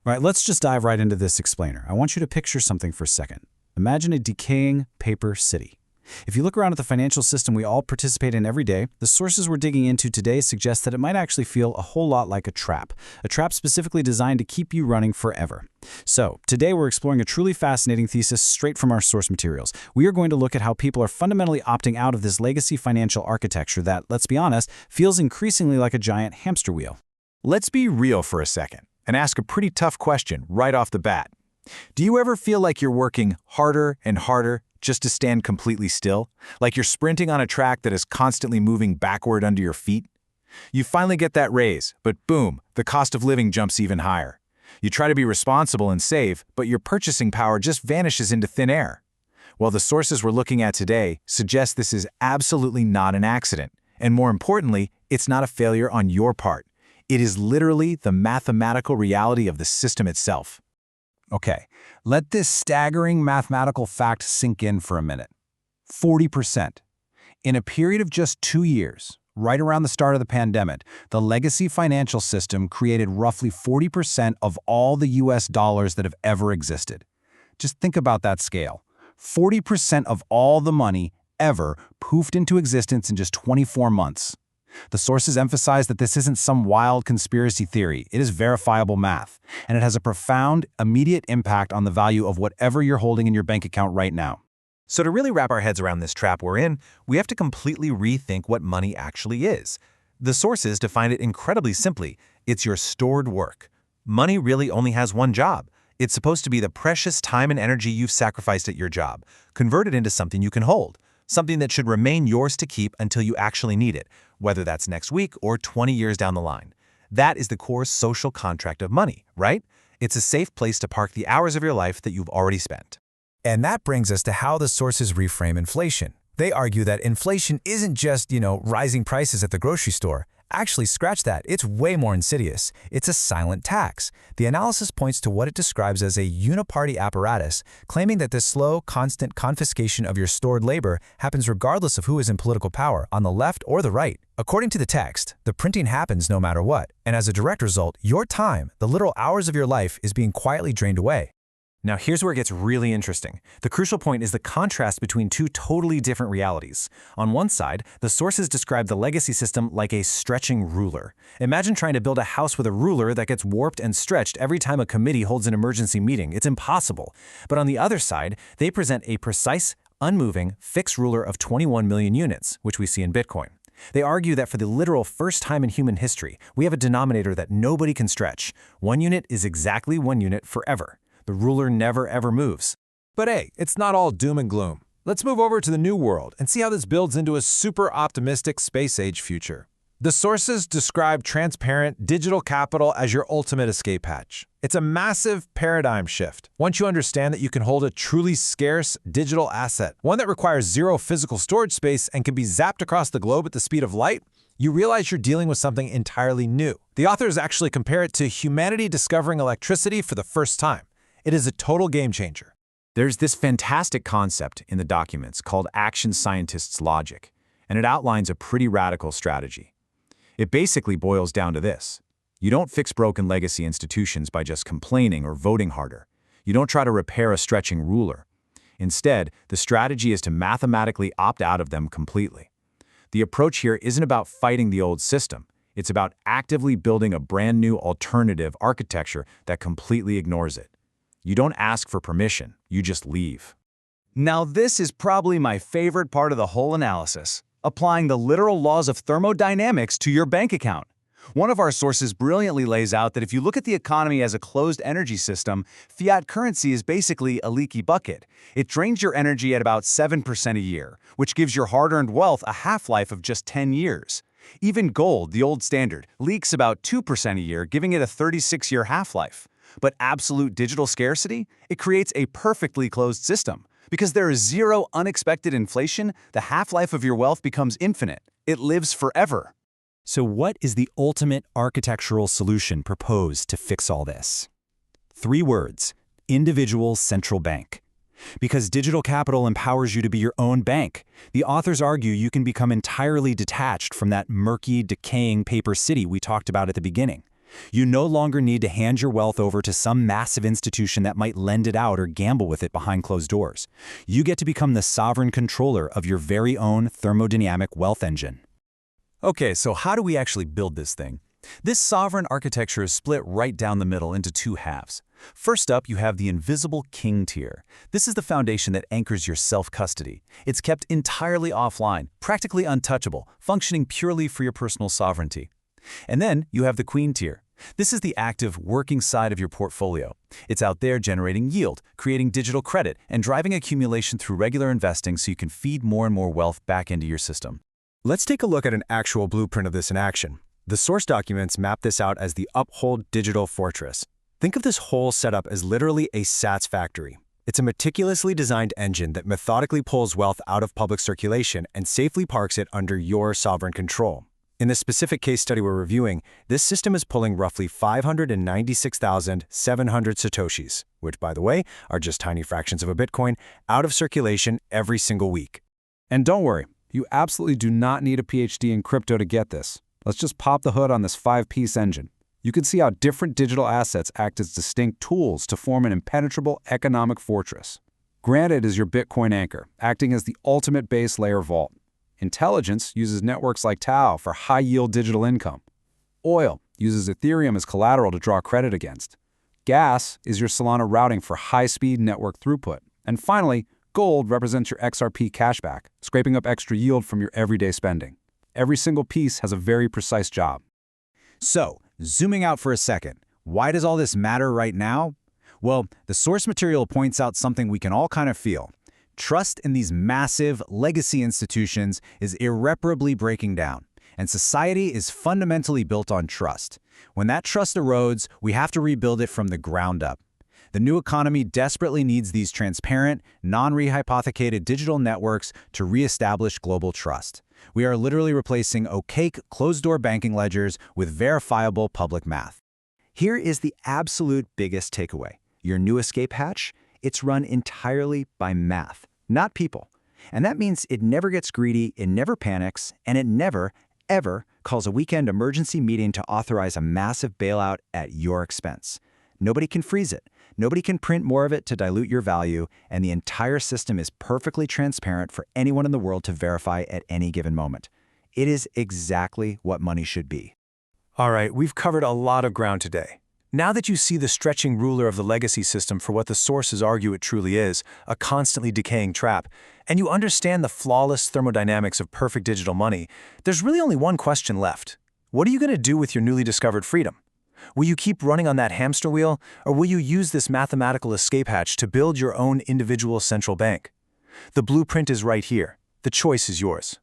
Right, let's just dive right into this explainer. I want you to picture something for a second. Imagine a decaying paper city. If you look around at the financial system we all participate in every day, the sources we're digging into today suggest that it might actually feel a whole lot like a trap specifically designed to keep you running forever. So, today we're exploring a truly fascinating thesis straight from our source materials. We are going to look at how people are fundamentally opting out of this legacy financial architecture that, let's be honest, feels increasingly like a giant hamster wheel. Let's be real for a second and ask a pretty tough question right off the bat. Do you ever feel like you're working harder and harder just to stand completely still? Like you're sprinting on a track that is constantly moving backward under your feet? You finally get that raise, but boom, the cost of living jumps even higher. You try to be responsible and save, but your purchasing power just vanishes into thin air. Well, the sources we're looking at today suggest this is absolutely not an accident. And more importantly, it's not a failure on your part. It is literally the mathematical reality of the system itself. Okay, let this staggering mathematical fact sink in for a minute. 40%. In a period of just 2 years, right around the start of the pandemic, the legacy financial system created roughly 40% of all the US dollars that have ever existed. Just think about that scale. 40% of all the money ever poofed into existence in just 24 months. The sources emphasize that this isn't some wild conspiracy theory. It is verifiable math, and it has a profound, immediate impact on the value of whatever you're holding in your bank account right now. So to really wrap our heads around this trap we're in, we have to completely rethink what money actually is. The sources define it incredibly simply. It's your stored work. Money really only has one job. It's supposed to be the precious time and energy you've sacrificed at your job, converted into something you can hold. Something that should remain yours to keep until you actually need it, whether that's next week or 20 years down the line. That is the core social contract of money, right? It's a safe place to park the hours of your life that you've already spent. And that brings us to how the sources reframe inflation. They argue that inflation isn't just, rising prices at the grocery store. Actually, scratch that. It's way more insidious. It's a silent tax. The analysis points to what it describes as a uniparty apparatus, claiming that this slow, constant confiscation of your stored labor happens regardless of who is in political power, on the left or the right. According to the text, the printing happens no matter what, and as a direct result, your time, the literal hours of your life, is being quietly drained away. Now here's where it gets really interesting. The crucial point is the contrast between two totally different realities. On one side, the sources describe the legacy system like a stretching ruler. Imagine trying to build a house with a ruler that gets warped and stretched every time a committee holds an emergency meeting. It's impossible. But on the other side, they present a precise, unmoving, fixed ruler of 21 million units, which we see in Bitcoin. They argue that for the literal first time in human history, we have a denominator that nobody can stretch. 1 unit is exactly 1 unit forever. The ruler never ever moves. But hey, it's not all doom and gloom. Let's move over to the new world and see how this builds into a super optimistic space-age future. The sources describe transparent digital capital as your ultimate escape hatch. It's a massive paradigm shift. Once you understand that you can hold a truly scarce digital asset, one that requires zero physical storage space and can be zapped across the globe at the speed of light, you realize you're dealing with something entirely new. The authors actually compare it to humanity discovering electricity for the first time. It is a total game changer. There's this fantastic concept in the documents called action scientists' logic, and it outlines a pretty radical strategy. It basically boils down to this. You don't fix broken legacy institutions by just complaining or voting harder. You don't try to repair a stretching ruler. Instead, the strategy is to mathematically opt out of them completely. The approach here isn't about fighting the old system. It's about actively building a brand new alternative architecture that completely ignores it. You don't ask for permission, you just leave. Now this is probably my favorite part of the whole analysis, applying the literal laws of thermodynamics to your bank account. One of our sources brilliantly lays out that if you look at the economy as a closed energy system, fiat currency is basically a leaky bucket. It drains your energy at about 7% a year, which gives your hard-earned wealth a half-life of just 10 years. Even gold, the old standard, leaks about 2% a year, giving it a 36-year half-life. But absolute digital scarcity? It creates a perfectly closed system. Because there is zero unexpected inflation, the half-life of your wealth becomes infinite. It lives forever. So what is the ultimate architectural solution proposed to fix all this? 3 words: individual central bank. Because digital capital empowers you to be your own bank, the authors argue you can become entirely detached from that murky, decaying paper city we talked about at the beginning. You no longer need to hand your wealth over to some massive institution that might lend it out or gamble with it behind closed doors. You get to become the sovereign controller of your very own thermodynamic wealth engine. Okay, so how do we actually build this thing? This sovereign architecture is split right down the middle into two halves. First up, you have the invisible king tier. This is the foundation that anchors your self-custody. It's kept entirely offline, practically untouchable, functioning purely for your personal sovereignty. And then you have the queen tier. This is the active, working side of your portfolio. It's out there generating yield, creating digital credit, and driving accumulation through regular investing so you can feed more and more wealth back into your system. Let's take a look at an actual blueprint of this in action. The source documents map this out as the Uphold Digital Fortress. Think of this whole setup as literally a sats factory. It's a meticulously designed engine that methodically pulls wealth out of public circulation and safely parks it under your sovereign control. In the specific case study we're reviewing, this system is pulling roughly 596,700 satoshis, which, by the way, are just tiny fractions of a Bitcoin, out of circulation every single week. And don't worry, you absolutely do not need a PhD in crypto to get this. Let's just pop the hood on this 5-piece engine. You can see how different digital assets act as distinct tools to form an impenetrable economic fortress. Granted is your Bitcoin anchor, acting as the ultimate base layer vault. Intelligence uses networks like Tau for high-yield digital income. Oil uses Ethereum as collateral to draw credit against. Gas is your Solana routing for high-speed network throughput. And finally, gold represents your XRP cashback, scraping up extra yield from your everyday spending. Every single piece has a very precise job. So, zooming out for a second, why does all this matter right now? Well, the source material points out something we can all kind of feel. Trust in these massive legacy institutions is irreparably breaking down, and society is fundamentally built on trust. When that trust erodes, we have to rebuild it from the ground up. The new economy desperately needs these transparent, non-rehypothecated digital networks to reestablish global trust. We are literally replacing opaque, closed-door banking ledgers with verifiable public math. Here is the absolute biggest takeaway. Your new escape hatch? It's run entirely by math, not people. And that means it never gets greedy, it never panics, and it never, ever calls a weekend emergency meeting to authorize a massive bailout at your expense. Nobody can freeze it. Nobody can print more of it to dilute your value, and the entire system is perfectly transparent for anyone in the world to verify at any given moment. It is exactly what money should be. All right, we've covered a lot of ground today. Now that you see the stretching ruler of the legacy system for what the sources argue it truly is, a constantly decaying trap, and you understand the flawless thermodynamics of perfect digital money, there's really only one question left. What are you going to do with your newly discovered freedom? Will you keep running on that hamster wheel, or will you use this mathematical escape hatch to build your own individual central bank? The blueprint is right here. The choice is yours.